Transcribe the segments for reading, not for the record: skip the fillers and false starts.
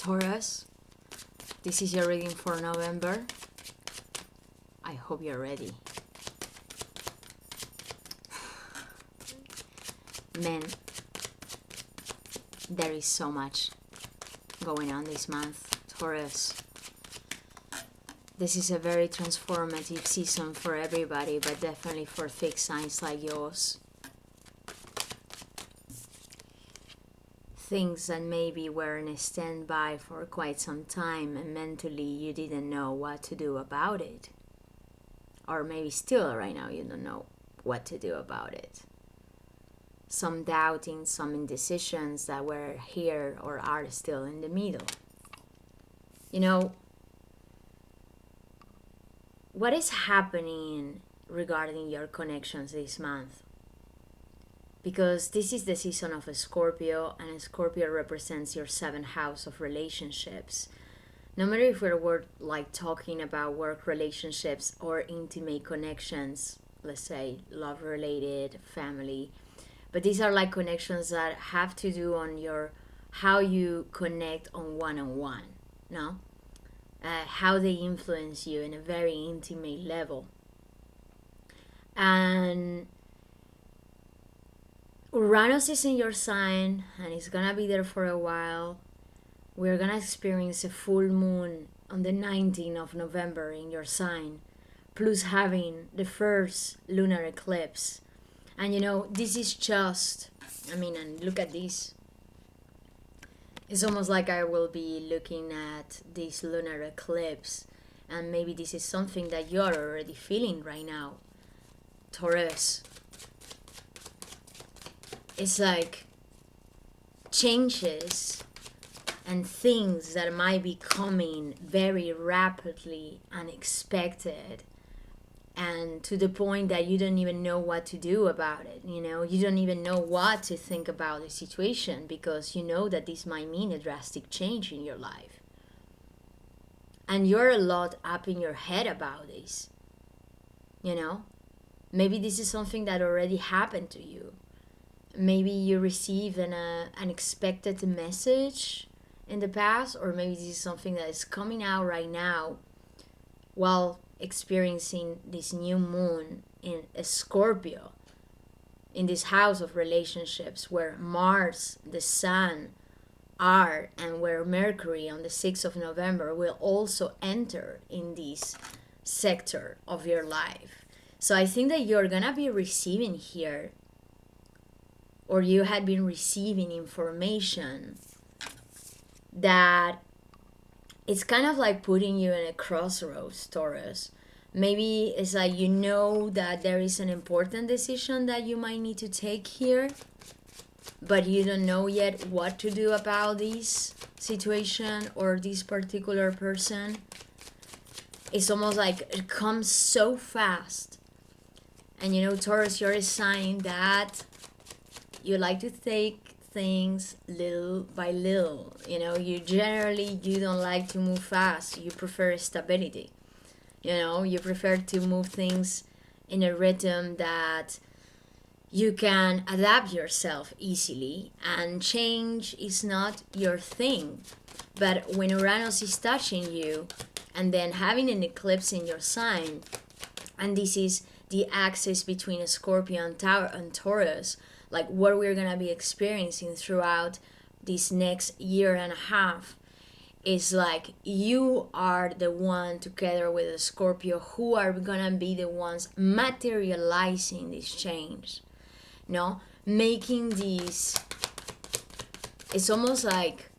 Taurus, this is your reading for November. I hope you're ready. Man, there is so much going on this month, Taurus. This is a very transformative season for everybody, but definitely for thick signs like yours. Things that maybe were in a standby for quite some time and mentally you didn't know what to do about it. Or maybe still right now you don't know what to do about it. Some doubting, some indecisions that were here or are still in the middle. You know, what is happening regarding your connections this month? Because this is the season of a Scorpio, and a Scorpio represents your 7th house of relationships. No matter if we're like talking about work relationships or intimate connections, let's say love related, family, but these are like connections that have to do on your how you connect on one-on-one, no? How they influence you in a very intimate level. And Uranus is in your sign and it's gonna be there for a while. We're gonna experience a full moon on the 19th of November in your sign, plus having the first lunar eclipse. And you know, this is just, and look at this. It's almost like I will be looking at this lunar eclipse, and maybe this is something that you're already feeling right now, Taurus. It's like changes and things that might be coming very rapidly, unexpected, and to the point that you don't even know what to do about it. You know, you don't even know what to think about the situation because you know that this might mean a drastic change in your life. And you're a lot up in your head about this. You know, maybe this is something that already happened to you. Maybe you received an unexpected message in the past, or maybe this is something that is coming out right now while experiencing this new moon in a Scorpio, in this house of relationships where Mars, the Sun, are, and where Mercury on the 6th of November will also enter in this sector of your life. So I think that you're gonna be receiving here, or you had been receiving information that it's kind of like putting you in a crossroads, Taurus. Maybe it's like you know that there is an important decision that you might need to take here, but you don't know yet what to do about this situation or this particular person. It's almost like it comes so fast. And you know, Taurus, you're a sign that you like to take things little by little. You know, you don't like to move fast. You prefer stability. You know, you prefer to move things in a rhythm that you can adapt yourself easily, and change is not your thing. But when Uranus is touching you and then having an eclipse in your sign, and this is the axis between a Scorpio and Taurus, like what we're gonna be experiencing throughout this next year and a half, is like you are the one together with a Scorpio who are gonna be the ones materializing this change. No, making these, it's almost like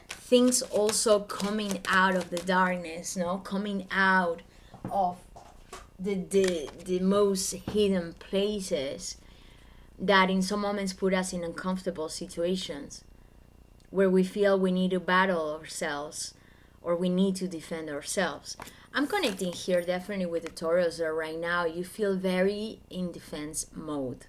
things also coming out of the darkness, no, coming out of the most hidden places that in some moments put us in uncomfortable situations where we feel we need to battle ourselves or we need to defend ourselves. I'm connecting here definitely with the Taurus that right now you feel very in defense mode.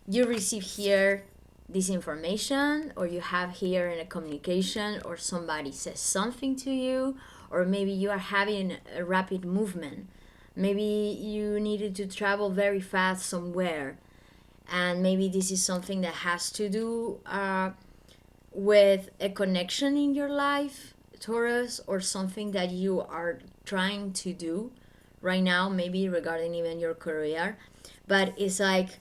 You receive here this information, or you have here in a communication, or somebody says something to you, or maybe you are having a rapid movement. Maybe you needed to travel very fast somewhere, and maybe this is something that has to do with a connection in your life, Taurus, or something that you are trying to do right now, maybe regarding even your career. But it's like,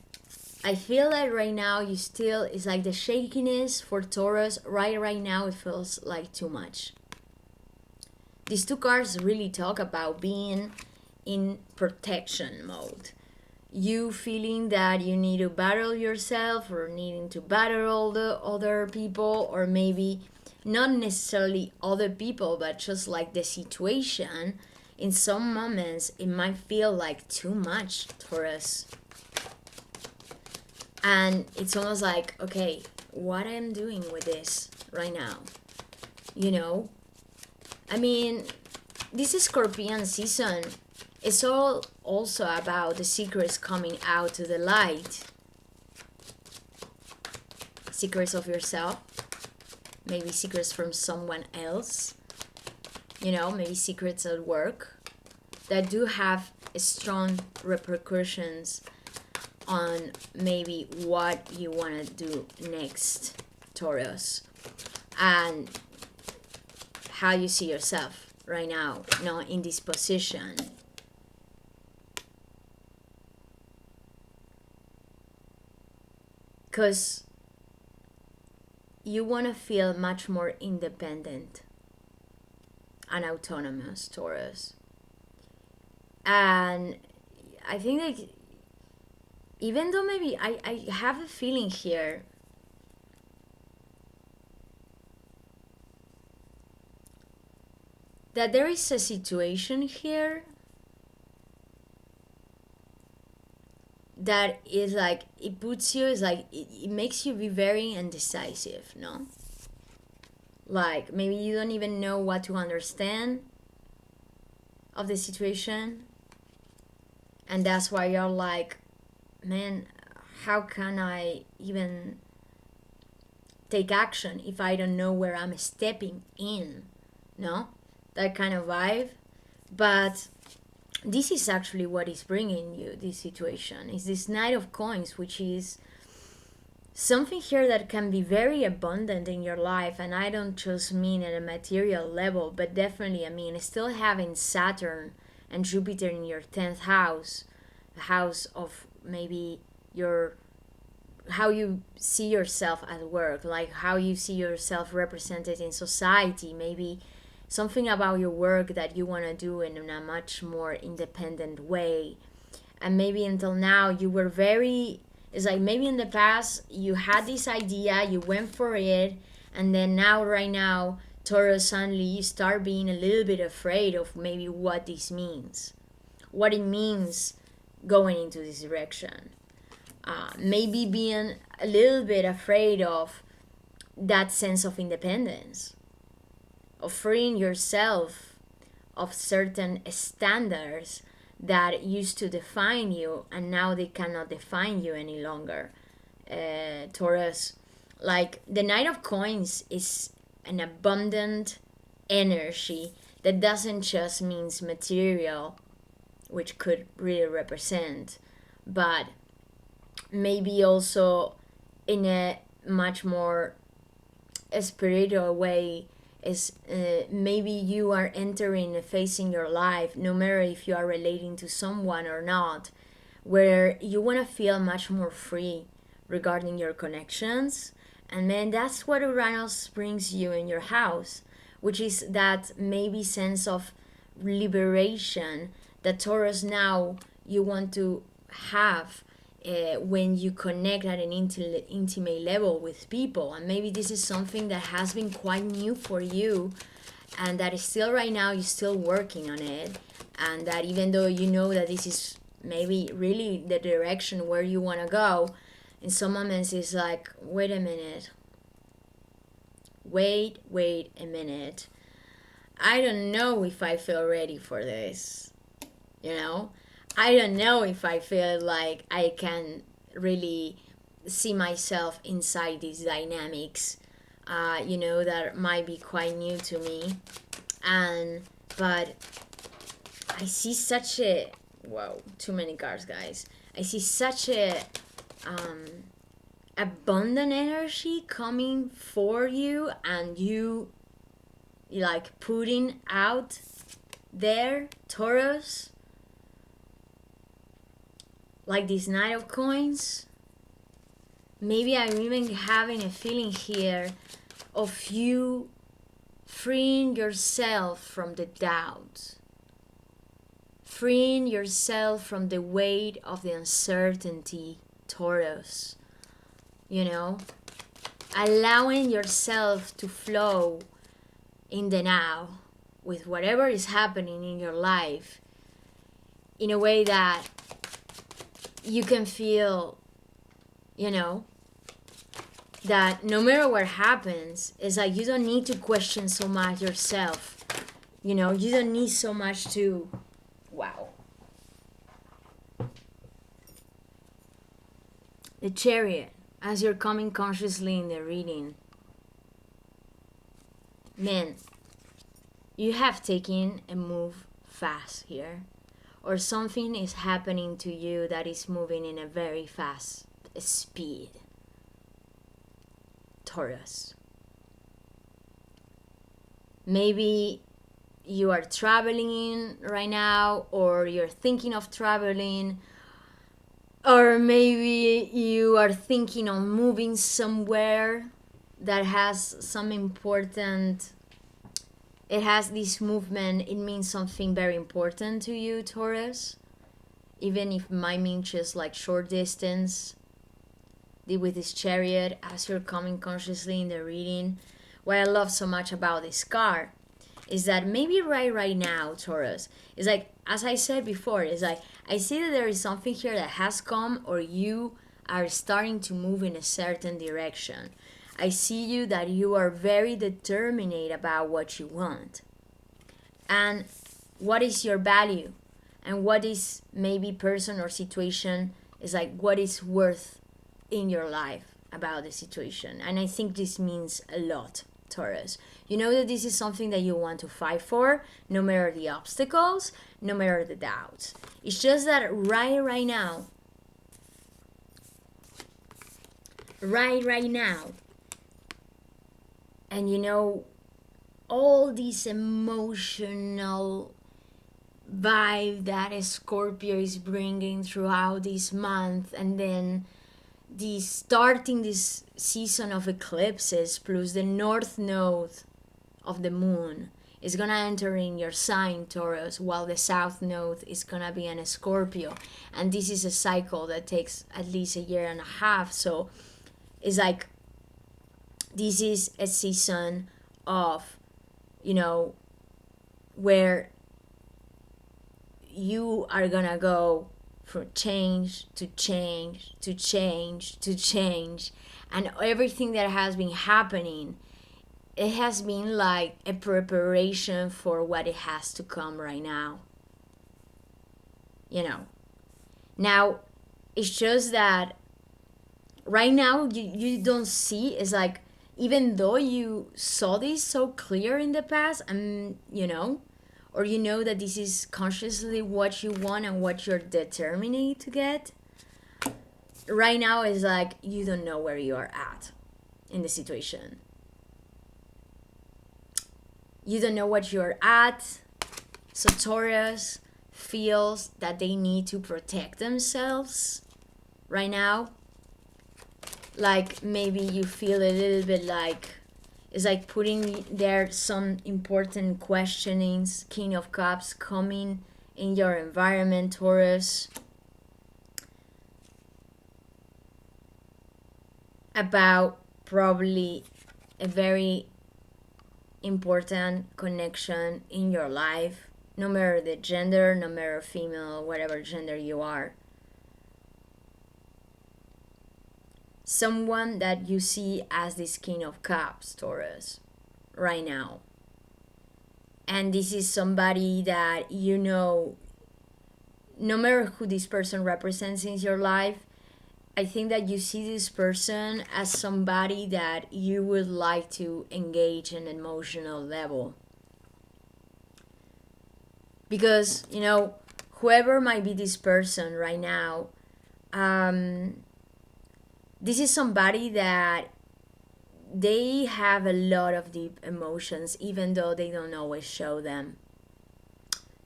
I feel that right now you still, it's like the shakiness for Taurus right now, it feels like too much. These two cards really talk about being in protection mode. You feeling that you need to battle yourself, or needing to battle all the other people, or maybe not necessarily other people, but just like the situation. In some moments it might feel like too much, Taurus. And it's almost like, okay, what I'm doing with this right now, you know? I mean, this Scorpion season is all also about the secrets coming out to the light. Secrets of yourself, maybe secrets from someone else, maybe secrets at work that do have strong repercussions on maybe what you want to do next, Taurus, and how you see yourself right now, in this position. Because you want to feel much more independent and autonomous, Taurus. And I think that even though maybe I have a feeling here that there is a situation here that is like, it puts you, is like, it makes you be very indecisive, no? Like, maybe you don't even know what to understand of the situation. And that's why you're like, man, how can I even take action if I don't know where I'm stepping in? No? That kind of vibe. But this is actually what is bringing you this situation. Is this Knight of Coins, which is something here that can be very abundant in your life. And I don't just mean at a material level, but definitely, I mean, still having Saturn and Jupiter in your 10th house, the house of maybe your, how you see yourself at work, like how you see yourself represented in society, maybe something about your work that you want to do in a much more independent way. And maybe until now you were very, it's like maybe in the past you had this idea, you went for it, and then now right now, Taurus, suddenly you start being a little bit afraid of maybe what this means, what it means going into this direction. Maybe being a little bit afraid of that sense of independence, of freeing yourself of certain standards that used to define you, and now they cannot define you any longer. Taurus, like the Knight of Coins is an abundant energy that doesn't just means material, which could really represent, but maybe also in a much more spiritual way. Is maybe you are entering a phase in your life, no matter if you are relating to someone or not, where you want to feel much more free regarding your connections. And then that's what Uranus brings you in your house, which is that maybe sense of liberation that Taurus now you want to have when you connect at an intimate level with people. And maybe this is something that has been quite new for you, and that is still right now you're still working on it. And that even though you know that this is maybe really the direction where you want to go, in some moments it's like, wait a minute, wait a minute, I don't know if I feel ready for this, I don't know if I feel like I can really see myself inside these dynamics, that might be quite new to me. But I see such a, whoa, too many cards, guys. I see such a abundant energy coming for you, and you like putting out there, Taurus, like this Knight of Coins. Maybe I'm even having a feeling here of you freeing yourself from the doubt, freeing yourself from the weight of the uncertainty, Taurus. You know, allowing yourself to flow in the now with whatever is happening in your life in a way that you can feel, you know, that no matter what happens, it's like you don't need to question so much yourself. You know, you don't need so much to, wow. The Chariot, as you're coming consciously in the reading, man, you have taken a move fast here, or something is happening to you that is moving in a very fast speed, Taurus. Maybe you are traveling right now, or you're thinking of traveling, or maybe you are thinking of moving somewhere that has some important, it has this movement, it means something very important to you, Taurus, even if it might mean just like short distance. With this Chariot, as you're coming consciously in the reading, what I love so much about this card is that maybe right now, Taurus, is like, as I said before, it's like I see that there is something here that has come, or you are starting to move in a certain direction. I see you that you are very determined about what you want, and what is your value, and what is maybe person or situation is like what is worth in your life about the situation. And I think this means a lot, Taurus. You know that this is something that you want to fight for, no matter the obstacles, no matter the doubts. It's just that right now, and you know, all this emotional vibe that a Scorpio is bringing throughout this month, and then starting this season of eclipses, plus the north node of the moon is gonna enter in your sign, Taurus, while the south node is gonna be in a Scorpio, and this is a cycle that takes at least a year and a half. So it's like this is a season of, you know, where you are gonna go from change to change to change to change, and everything that has been happening, it has been like a preparation for what it has to come right now. You know, now it's just that right now you don't see, it's like even though you saw this so clear in the past, and you know, or you know that this is consciously what you want and what you're determined to get, right now is like you don't know where you are at in the situation. You don't know what you're at. So Taurus feels that they need to protect themselves right now. Like maybe you feel a little bit like it's like putting there some important questionings, King of Cups coming in your environment, Taurus, about probably a very important connection in your life, no matter the gender, no matter female, whatever gender you are. Someone that you see as this King of Cups, Taurus, right now. And this is somebody that you know, no matter who this person represents in your life, I think that you see this person as somebody that you would like to engage in an emotional level. Because, you know, whoever might be this person right now, This is somebody that they have a lot of deep emotions, even though they don't always show them.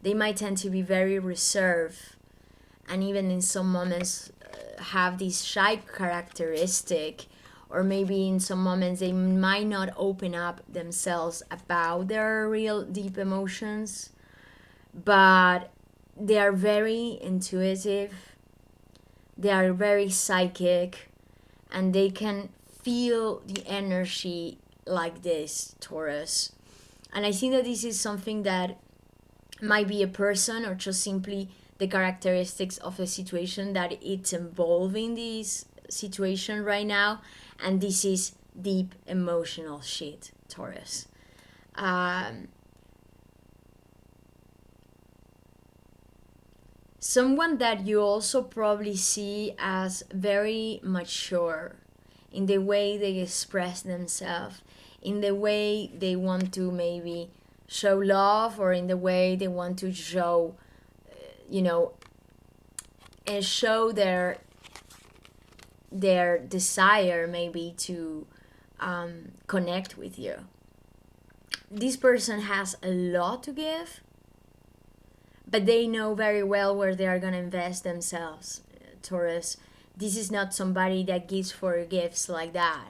They might tend to be very reserved, and even in some moments have this shy characteristic, or maybe in some moments they might not open up themselves about their real deep emotions, but they are very intuitive, they are very psychic, and they can feel the energy like this, Taurus. And I think that this is something that might be a person or just simply the characteristics of a situation that it's involving this situation right now. And this is deep emotional shit, Taurus. Someone that you also probably see as very mature in the way they express themselves, in the way they want to maybe show love, or in the way they want to show, and show their desire maybe to connect with you. This person has a lot to give, but they know very well where they are going to invest themselves, Taurus. This is not somebody that gives for gifts like that.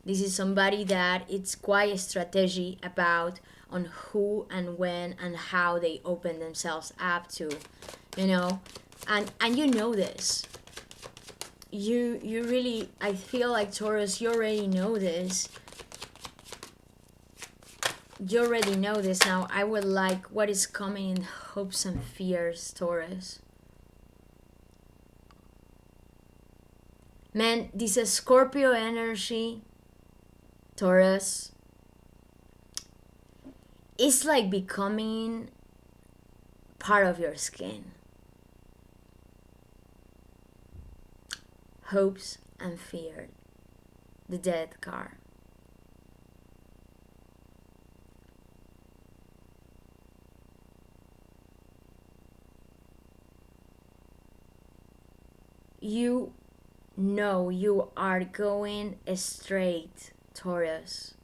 This is somebody that it's quite a strategy about on who and when and how they open themselves up to, and you know this. You really, I feel like, Taurus, you already know this. You already know this. Now I would like what is coming in hopes and fears, Taurus. Man, this is Scorpio energy, Taurus. It's like becoming part of your skin. Hopes and fear. The Death card. You know you are going straight, Taurus,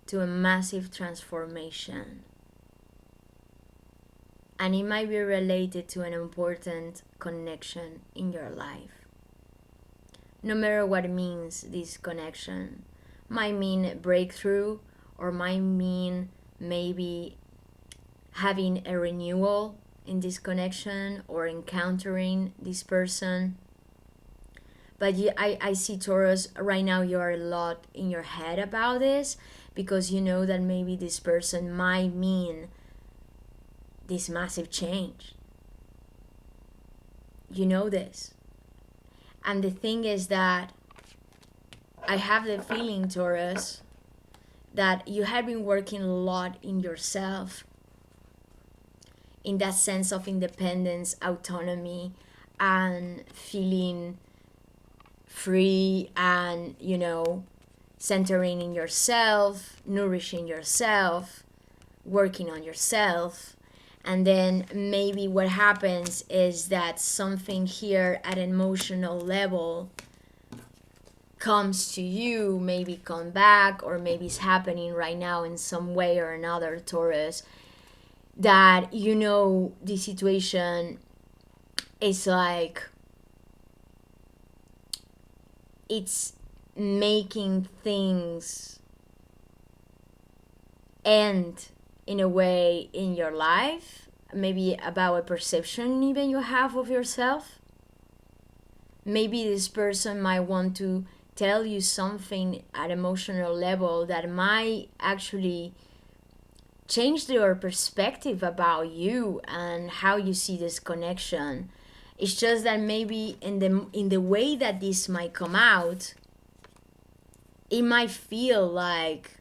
to a massive transformation. And it might be related to an important connection in your life. No matter what it means, this connection might mean breakthrough, or might mean maybe having a renewal in this connection, or encountering this person. But I see, Taurus, right now you are a lot in your head about this, because you know that maybe this person might mean this massive change. You know this. And the thing is that I have the feeling, Taurus, that you have been working a lot in yourself, in that sense of independence, autonomy, and feeling free, and centering in yourself, nourishing yourself, working on yourself. And then maybe what happens is that something here at an emotional level comes to you, maybe come back, or maybe it's happening right now in some way or another, Taurus, that the situation is like it's making things end in a way in your life, maybe about a perception even you have of yourself. Maybe this person might want to tell you something at emotional level that might actually change your perspective about you and how you see this connection. It's just that maybe in the way that this might come out, it might feel like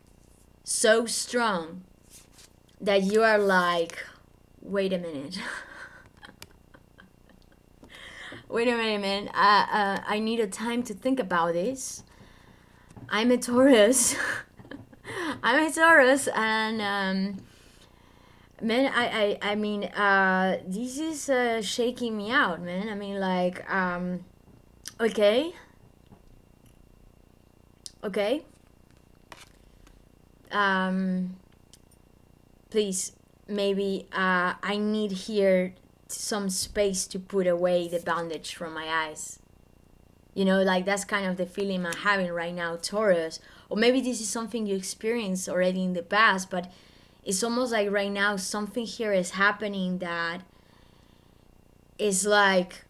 so strong that you are like, wait a minute. Wait a minute, man. I need a time to think about this. I'm a Taurus. I'm a Taurus, and man, I mean, this is shaking me out, man. I mean, like, okay, Okay? Please, maybe I need here some space to put away the bandage from my eyes. You know, like that's kind of the feeling I'm having right now, Taurus. Or maybe this is something you experienced already in the past, but it's almost like right now something here is happening that is like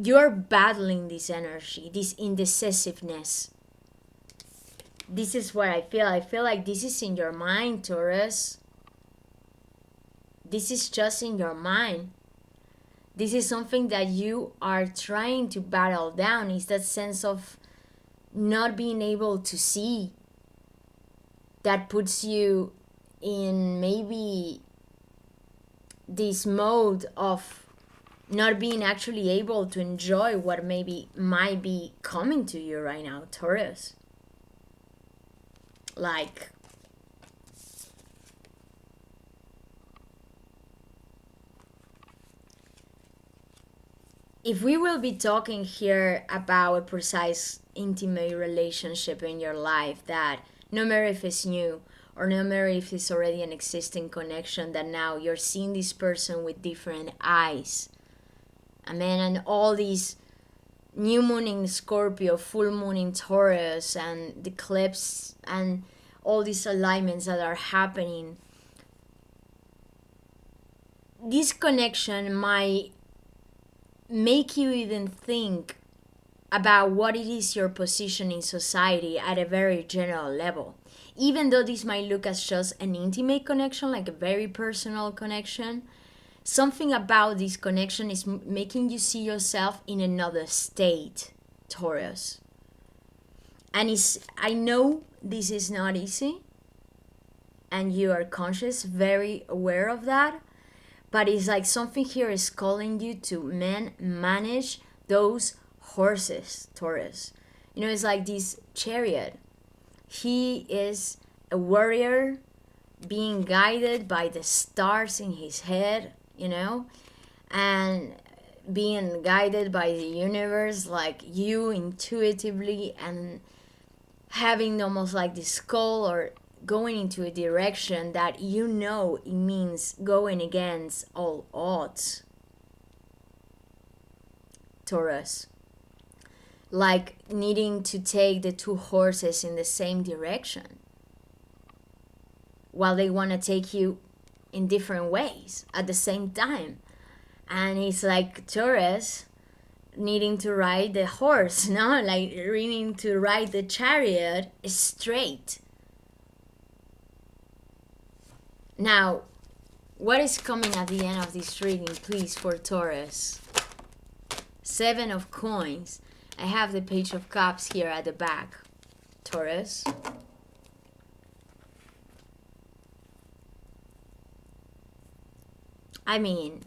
you're battling this energy, this indecisiveness. This is what I feel. I feel like this is in your mind, Taurus. This is just in your mind. This is something that you are trying to battle down. Is that sense of not being able to see that puts you in maybe this mode of not being actually able to enjoy what maybe might be coming to you right now, Taurus. Like, if we will be talking here about a precise intimate relationship in your life, that no matter if it's new or no matter if it's already an existing connection, that now you're seeing this person with different eyes. Amen. And all these new moon in Scorpio, full moon in Taurus, and the eclipse, and all these alignments that are happening. This connection might make you even think about what it is your position in society at a very general level. Even though this might look as just an intimate connection, like a very personal connection, something about this connection is making you see yourself in another state, Taurus. And I know this is not easy, and you are conscious, very aware of that, but it's like something here is calling you to manage those horses, Taurus. You know, it's like this chariot. He is a warrior being guided by the stars in his head, you know, and being guided by the universe, like you intuitively, and having almost like this call or going into a direction that you know it means going against all odds, Taurus. Like needing to take the two horses in the same direction while they want to take you in different ways at the same time. And it's like Taurus needing to ride the horse, no? Like needing to ride the chariot straight. Now, what is coming at the end of this reading, please, for Taurus? 7 of coins. I have the Page of Cups here at the back, Taurus. I mean,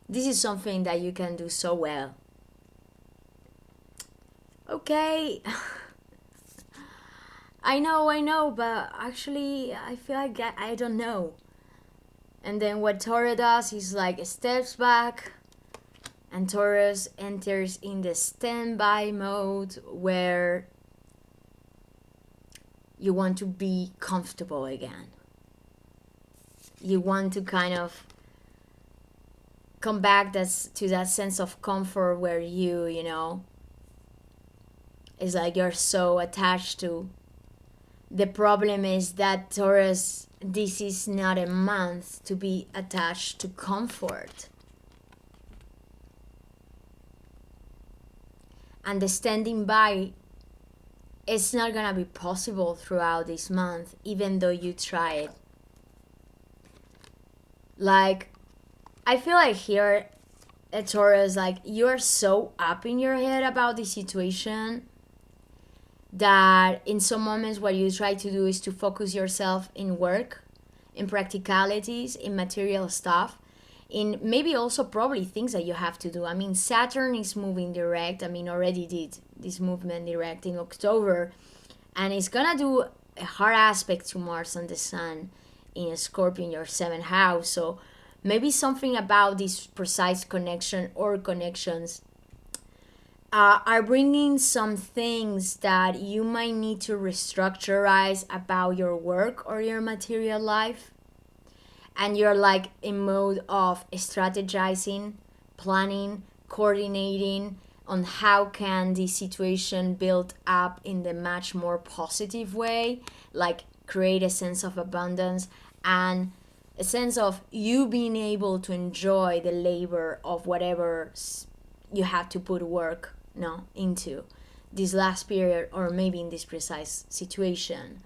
this is something that you can do so well. Okay. I know, but actually I feel like I don't know. And then what Taurus does is like steps back, and Taurus enters in the standby mode where you want to be comfortable again. You want to kind of come back to that sense of comfort where you know, it's like you're so attached to. The problem is that, Taurus, this is not a month to be attached to comfort. And the standing by, it's not gonna be possible throughout this month, even though you try it. Like, I feel like here at Taurus, like you're so up in your head about the situation that in some moments what you try to do is to focus yourself in work, in practicalities, in material stuff, in maybe also probably things that you have to do. I mean, Saturn is moving direct. I mean, already did this movement direct in October, and it's gonna do a hard aspect to Mars and the Sun in Scorpio in your 7th house. So maybe something about this precise connection or connections are bringing some things that you might need to restructurize about your work or your material life. And you're like in mode of strategizing, planning, coordinating on how can the situation build up in the much more positive way, like create a sense of abundance and a sense of you being able to enjoy the labor of whatever you have to put work into this last period, or maybe in this precise situation.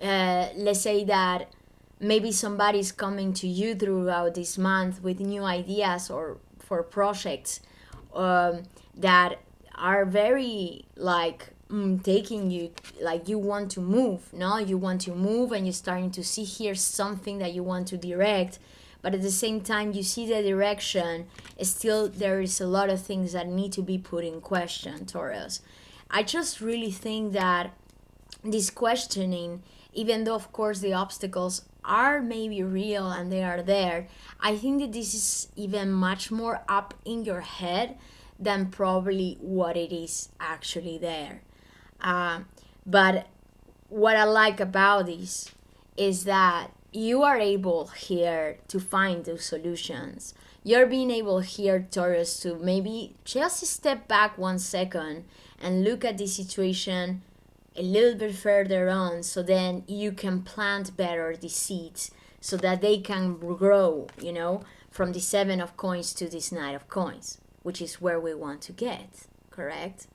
Let's say that maybe somebody's coming to you throughout this month with new ideas or for projects that are very like taking you, like you want to move, you want to move, and you're starting to see here something that you want to direct, but at the same time you see the direction, still there is a lot of things that need to be put in question, Taurus. I just really think that this questioning, even though of course the obstacles are maybe real and they are there, I think that this is even much more up in your head than probably what it is actually there. But what I like about this is that you are able here to find those solutions. You're being able here, Taurus, to maybe just step back 1 second and look at the situation a little bit further on, so then you can plant better the seeds so that they can grow, from the 7 of coins to this 9 of coins, which is where we want to get, correct?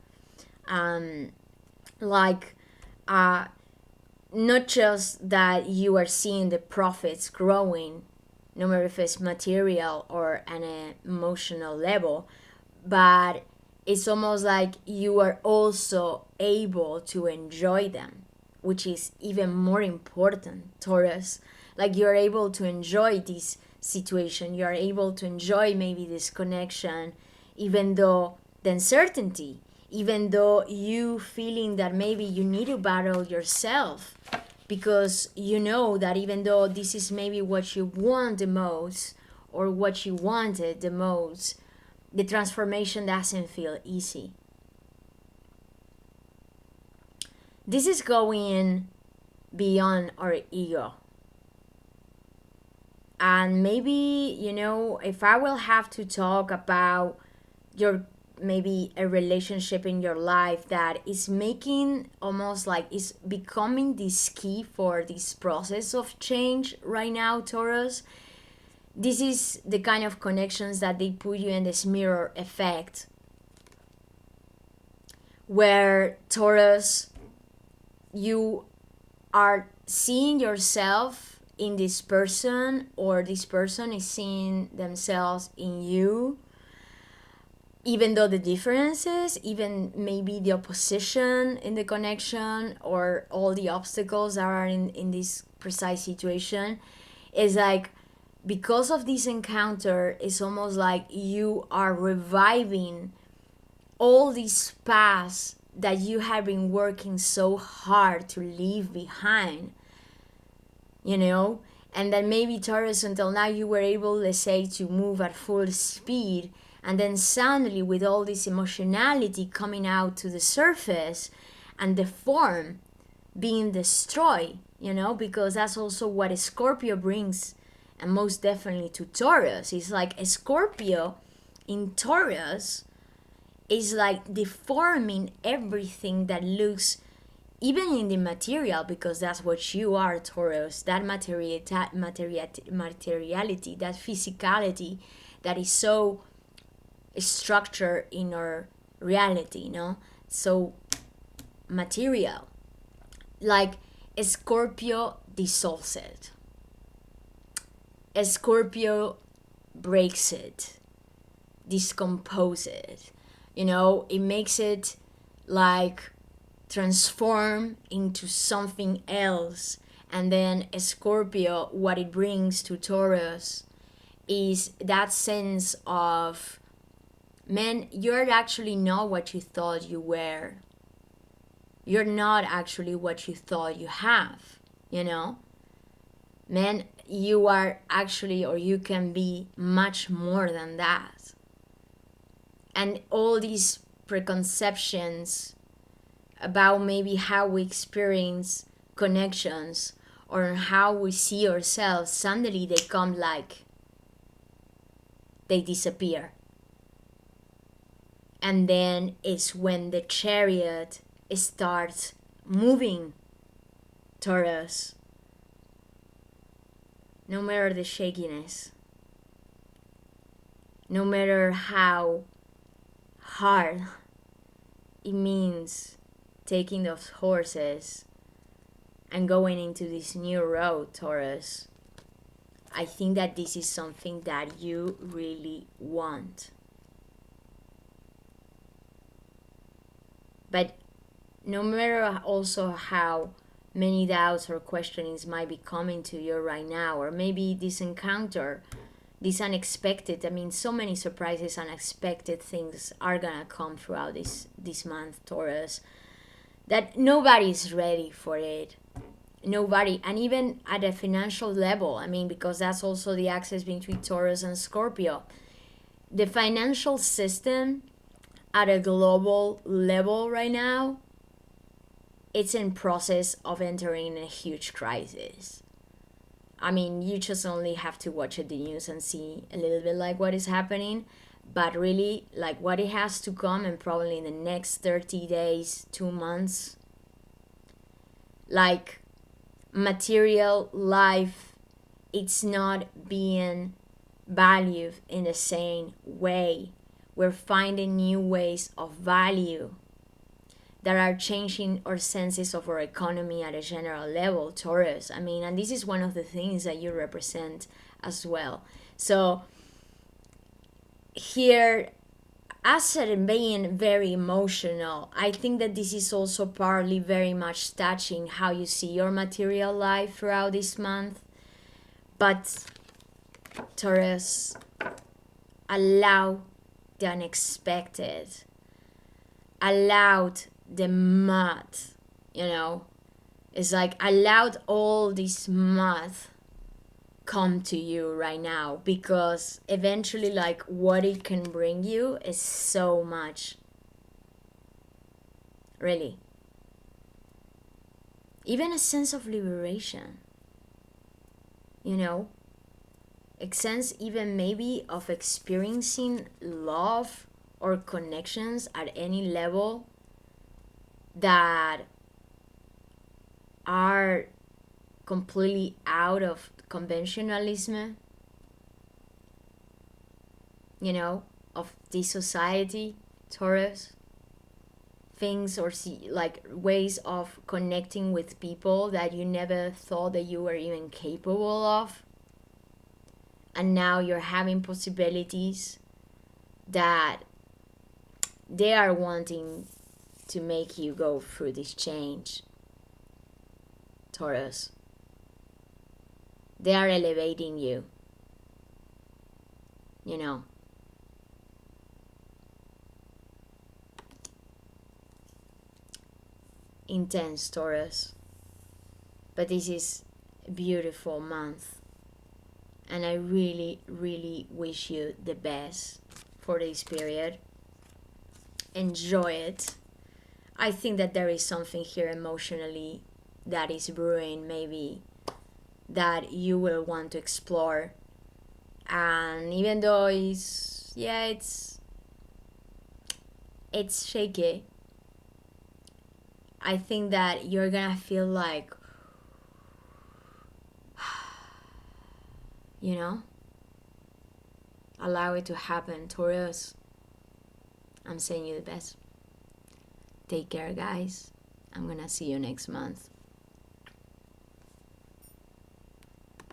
Not just that you are seeing the profits growing, no matter if it's material or an emotional level, but it's almost like you are also able to enjoy them, which is even more important, Taurus. Like you're able to enjoy this situation, you're able to enjoy maybe this connection, even though the uncertainty, even though you feeling that maybe you need to battle yourself, because you know that even though this is maybe what you want the most or what you wanted the most, the transformation doesn't feel easy. This is going beyond our ego. And maybe, if I will have to talk about your maybe a relationship in your life that is making almost like is becoming this key for this process of change right now, Taurus, this is the kind of connections that they put you in this mirror effect, where, Taurus, you are seeing yourself in this person, or this person is seeing themselves in you, even though the differences, even maybe the opposition in the connection or all the obstacles that are in this precise situation, is like, because of this encounter, it's almost like you are reviving all these paths that you have been working so hard to leave behind, and then maybe, Taurus, until now you were able, let's say, to move at full speed, and then suddenly with all this emotionality coming out to the surface and the form being destroyed, because that's also what a Scorpio brings, and most definitely to Taurus. It's like a Scorpio in Taurus is like deforming everything that looks, even in the material, because that's what you are, Taurus, that materiality, that physicality that is so structured in our reality, so material. Like a Scorpio dissolves it, a Scorpio breaks it, decomposes it, it makes it like transform into something else. And then a Scorpio, what it brings to Taurus is that sense of, man, you're actually not what you thought you were. You're not actually what you thought you have, Man, you are actually, or you can be much more than that. And all these preconceptions about maybe how we experience connections or how we see ourselves, suddenly they come like they disappear. And then it's when the chariot starts moving Taurus. No matter the shakiness, no matter how hard it means taking those horses and going into this new road, Taurus, I think that this is something that you really want. But no matter also how many doubts or questionings might be coming to you right now, or maybe this encounter, this unexpected, I mean, so many surprises, unexpected things are gonna come throughout this month, Taurus, that nobody's ready for it. Nobody. And even at a financial level, I mean, because that's also the axis between Taurus and Scorpio, the financial system at a global level right now, it's in process of entering a huge crisis. I mean, you just only have to watch the news and see a little bit like what is happening, but really like what it has to come, and probably in the next 30 days, 2 months, like material life, it's not being valued in the same way. We're finding new ways of value that are changing our senses of our economy at a general level, Taurus. I mean, and this is one of the things that you represent as well. So here, as it being very emotional, I think that this is also partly very much touching how you see your material life throughout this month. But Taurus, allow the unexpected, allowed the mud, it's like allowed all this mud come to you right now, because eventually like what it can bring you is so much, really, even a sense of liberation, a sense even maybe of experiencing love or connections at any level that are completely out of conventionalism, of this society, Taurus. Things or like ways of connecting with people that you never thought that you were even capable of. And now you're having possibilities that they are wanting to make you go through this change, Taurus. They are elevating you, Intense, Taurus. But this is a beautiful month. And I really, really wish you the best for this period. Enjoy it. I think that there is something here emotionally that is brewing, maybe, that you will want to explore. And even though it's shaky, I think that you're gonna feel like, allow it to happen, Taurus. I'm saying you the best. Take care, guys. I'm gonna see you next month.